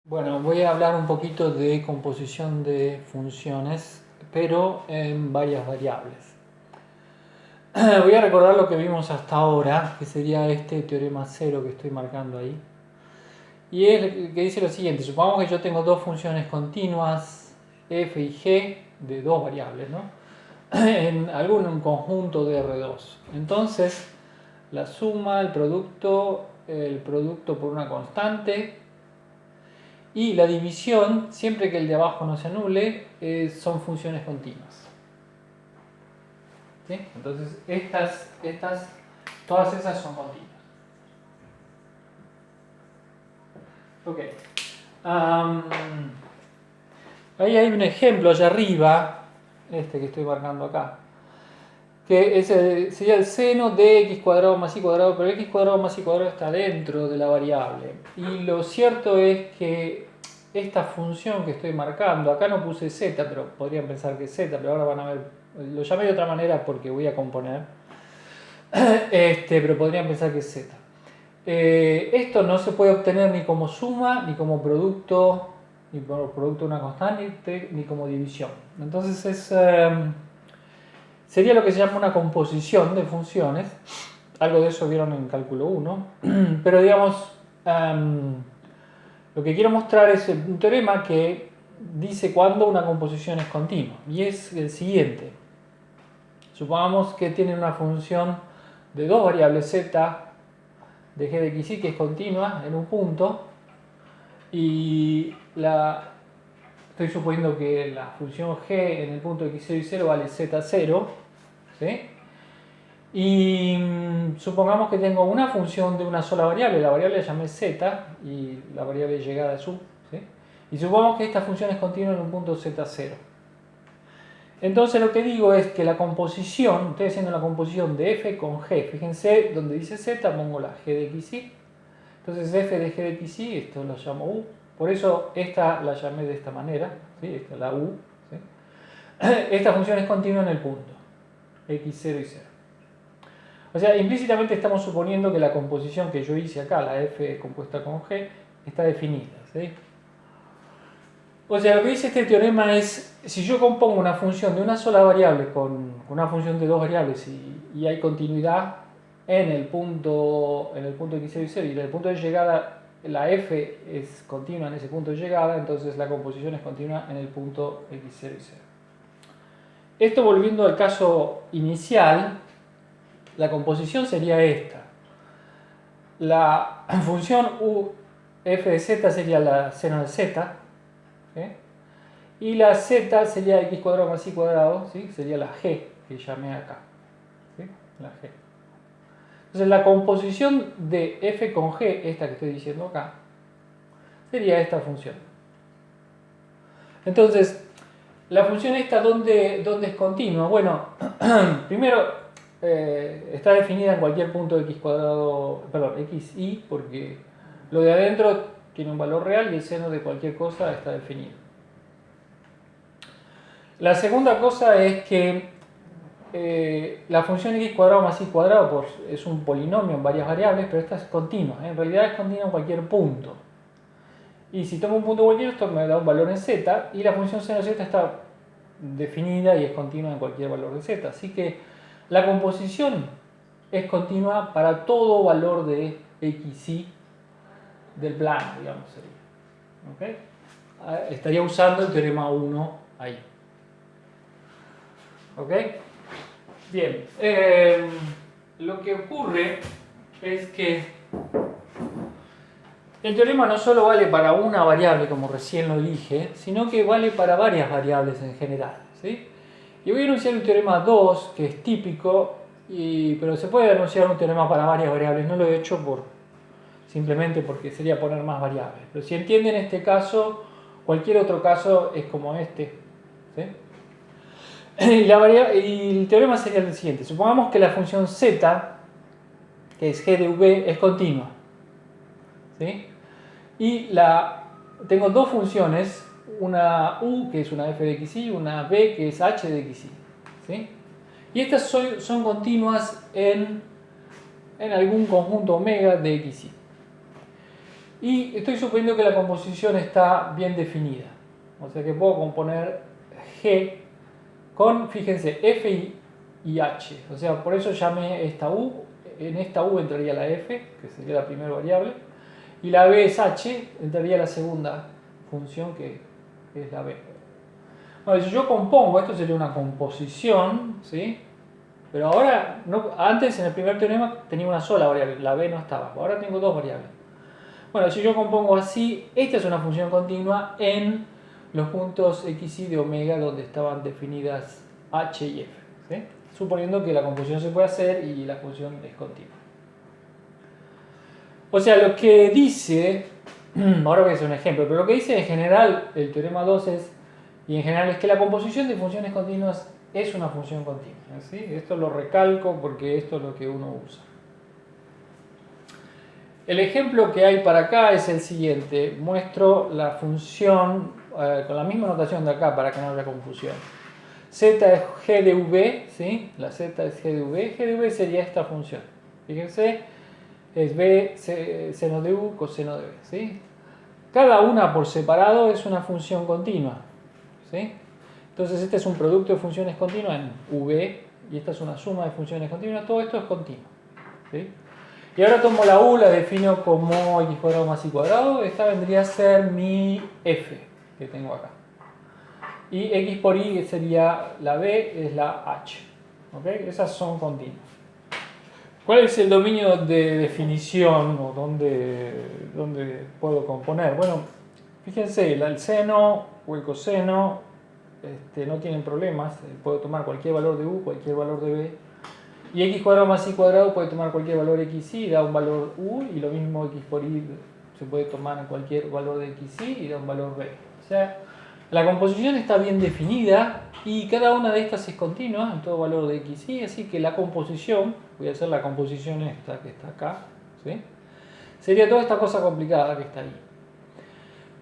Bueno, voy a hablar un poquito de composición de funciones, pero en varias variables. Voy a recordar lo que vimos hasta ahora, que sería este teorema cero que estoy marcando ahí. Y es que dice lo siguiente: supongamos que yo tengo dos funciones continuas, f y g, de dos variables, ¿no? En algún conjunto de R2. Entonces, la suma, el producto por una constante, y la división, siempre que el de abajo no se anule, son funciones continuas. ¿Sí? Entonces, todas esas son continuas. Ok. Ahí hay un ejemplo allá arriba, este que estoy marcando acá, que sería el seno de x cuadrado más y cuadrado, pero x cuadrado más y cuadrado está dentro de la variable. Y lo cierto es que esta función que estoy marcando, acá no puse z, pero podrían pensar que es z, pero ahora van a ver, lo llamé de otra manera porque voy a componer, pero podrían pensar que es z. Esto no se puede obtener ni como suma, ni como producto, ni como producto de una constante, ni como división. Entonces sería lo que se llama una composición de funciones. Algo de eso vieron en cálculo 1. Pero digamos, lo que quiero mostrar es un teorema que dice cuándo una composición es continua. Y es el siguiente. Supongamos que tiene una función de dos variables z de g de xy que es continua en un punto. Y estoy suponiendo que la función g en el punto x0 y 0 vale z0. ¿Sí? Y supongamos que tengo una función de una sola variable, la variable la llamé z y la variable llegada es u. ¿Sí? Y supongamos que esta función es continua en un punto z0. Entonces lo que digo es que la composición, estoy haciendo la composición de f con g. Fíjense, donde dice z pongo la g de xy. Entonces f de g de xy, esto lo llamo u. Por eso esta la llamé de esta manera. ¿Sí? Esta es la u. ¿Sí? Esta función es continua en el punto x0 y 0. O sea, implícitamente estamos suponiendo que la composición que yo hice acá, la f compuesta con g, está definida. ¿Sí? O sea, lo que dice este teorema es, si yo compongo una función de una sola variable con una función de dos variables y hay continuidad en el punto x0 y 0 y en el punto de llegada la f es continua en ese punto de llegada, entonces la composición es continua en el punto x0 y 0. Esto volviendo al caso inicial, la composición sería esta. La función u f de z sería la seno de z, ¿sí? Y la z sería x cuadrado más y cuadrado, ¿sí? Sería la g que llamé acá, ¿sí? La g. Entonces la composición de f con g, esta que estoy diciendo acá, sería esta función. Entonces, la función esta, ¿dónde es continua? Bueno, primero está definida en cualquier punto x cuadrado, perdón, xy, porque lo de adentro tiene un valor real y el seno de cualquier cosa está definido. La segunda cosa es que la función x cuadrado más y cuadrado pues, es un polinomio en varias variables, pero esta es continua. En realidad es continua en cualquier punto. Y si tomo un punto cualquiera, esto me da un valor en z, y la función seno de z está definida y es continua en cualquier valor de z. Así que la composición es continua para todo valor de xy del plano, digamos, sería. ¿Okay? Estaría usando el teorema 1 ahí. ¿Ok? Bien. Lo que ocurre es que el teorema no solo vale para una variable, como recién lo dije, sino que vale para varias variables en general. ¿Sí? Y voy a enunciar un teorema 2, que es típico, pero se puede enunciar un teorema para varias variables. No lo he hecho simplemente porque sería poner más variables. Pero si entienden este caso, cualquier otro caso es como este. ¿Sí? Y el teorema sería el siguiente. Supongamos que la función z, que es g de v, es continua. ¿Sí? Y tengo dos funciones, una u, que es una f de xy, y una b, que es h de xy. ¿Sí? Y estas son continuas en algún conjunto omega de xy. Y estoy suponiendo que la composición está bien definida. O sea que puedo componer G con, fíjense, F y H. O sea, por eso llamé esta U. En esta U entraría la F, que sería la primera variable. Y la B es H, entraría la segunda función, que es la B. Bueno, si yo compongo, esto sería una composición, ¿sí? Pero ahora, antes en el primer teorema tenía una sola variable, la B no estaba. Ahora tengo dos variables. Bueno, si yo compongo así, esta es una función continua en los puntos x, y de omega donde estaban definidas h y f, ¿sí? Suponiendo que la composición se puede hacer y la función es continua. O sea, lo que dice, ahora voy a hacer un ejemplo, pero lo que dice en general el teorema 2 y en general es que la composición de funciones continuas es una función continua, ¿sí? Esto lo recalco porque esto es lo que uno usa. El ejemplo que hay para acá es el siguiente. Muestro la función con la misma notación de acá para que no haya confusión. Z es g de v, ¿sí? La z es g de v. G de v sería esta función. Fíjense, es b seno de u coseno de v, ¿sí? Cada una por separado es una función continua, ¿sí? Entonces este es un producto de funciones continuas en v y esta es una suma de funciones continuas. Todo esto es continuo, ¿sí? Y ahora tomo la u, la defino como x cuadrado más y cuadrado. Esta vendría a ser mi f que tengo acá. Y x por y sería la b, es la h. ¿Okay? Esas son continuas. ¿Cuál es el dominio de definición o dónde puedo componer? Bueno, fíjense, el seno o el coseno no tienen problemas. Puedo tomar cualquier valor de u, cualquier valor de b. Y x cuadrado más y cuadrado puede tomar cualquier valor xy y da un valor u, y lo mismo x por y se puede tomar en cualquier valor de xy y da un valor b. O sea, la composición está bien definida y cada una de estas es continua en todo valor de xy, así que la composición, voy a hacer la composición esta que está acá, ¿sí? Sería toda esta cosa complicada que está ahí.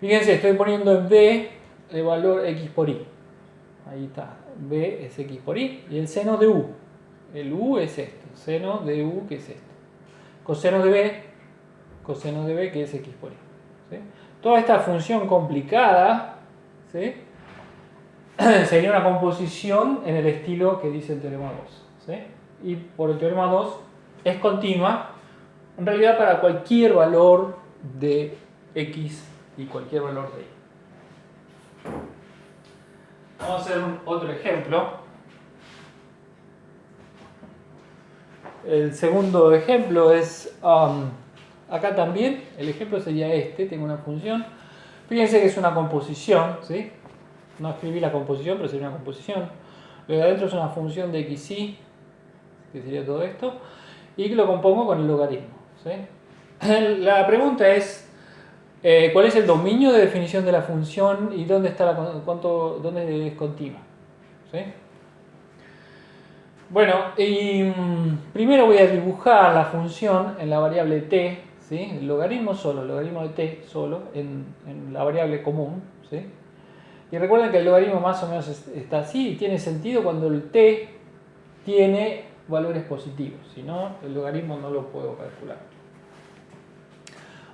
Fíjense, estoy poniendo en b el valor x por y. Ahí está, b es x por y y el seno de u. El u es esto, seno de u, que es esto. Coseno de b, que es x por y. ¿Sí? Toda esta función complicada, ¿sí? Sería una composición en el estilo que dice el teorema 2. ¿Sí? Y por el teorema 2 es continua, en realidad para cualquier valor de x y cualquier valor de y. Vamos a hacer otro ejemplo. El segundo ejemplo es, acá también, el ejemplo sería este, tengo una función. Fíjense que es una composición, ¿sí? No escribí la composición, pero sería una composición. Lo de adentro es una función de xy, que sería todo esto, y que lo compongo con el logaritmo, ¿sí? La pregunta es, ¿cuál es el dominio de definición de la función y dónde está dónde es continua? ¿Sí? Bueno, y primero voy a dibujar la función en la variable t, ¿sí? El logaritmo de t solo en la variable común, ¿sí? Y recuerden que el logaritmo más o menos está así y tiene sentido cuando el t tiene valores positivos, si no, el logaritmo no lo puedo calcular.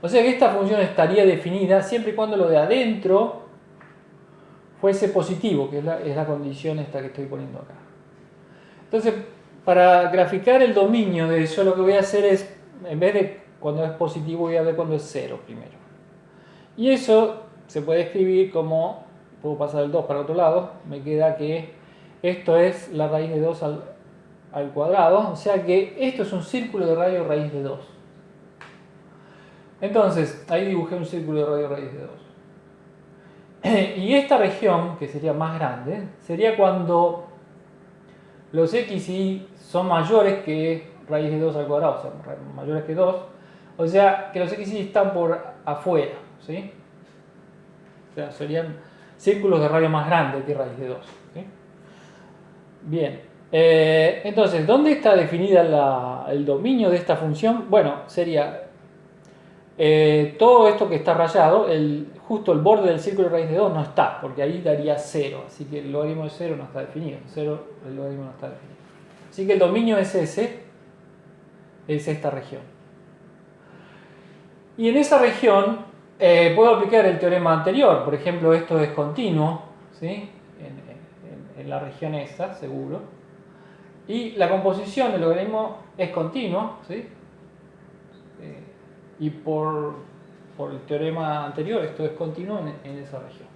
O sea que esta función estaría definida siempre y cuando lo de adentro fuese positivo, que es la condición esta que estoy poniendo acá. Entonces, para graficar el dominio de eso, lo que voy a hacer es, en vez de cuando es positivo, voy a ver cuando es 0 primero. Y eso se puede escribir como, puedo pasar el 2 para otro lado, me queda que esto es la raíz de 2 al cuadrado, o sea que esto es un círculo de radio raíz de 2. Entonces, ahí dibujé un círculo de radio raíz de 2. Y esta región, que sería más grande, sería cuando los x y y son mayores que raíz de 2 al cuadrado, o sea, mayores que 2. O sea, que los x y y están por afuera, ¿sí? O sea, serían círculos de radio más grande que raíz de 2. ¿Sí? Bien. Entonces, ¿dónde está definida el dominio de esta función? Bueno, sería todo esto que está rayado, justo el borde del círculo de raíz de 2 no está, porque ahí daría 0, así que el logaritmo de 0 no está definido. 0, el logaritmo no está definido. Así que el dominio es ese, es esta región. Y en esa región puedo aplicar el teorema anterior. Por ejemplo, esto es continuo, ¿sí? En la región esta, seguro. Y la composición del logaritmo es continuo, ¿sí? Y por el teorema anterior, esto es continuo en esa región.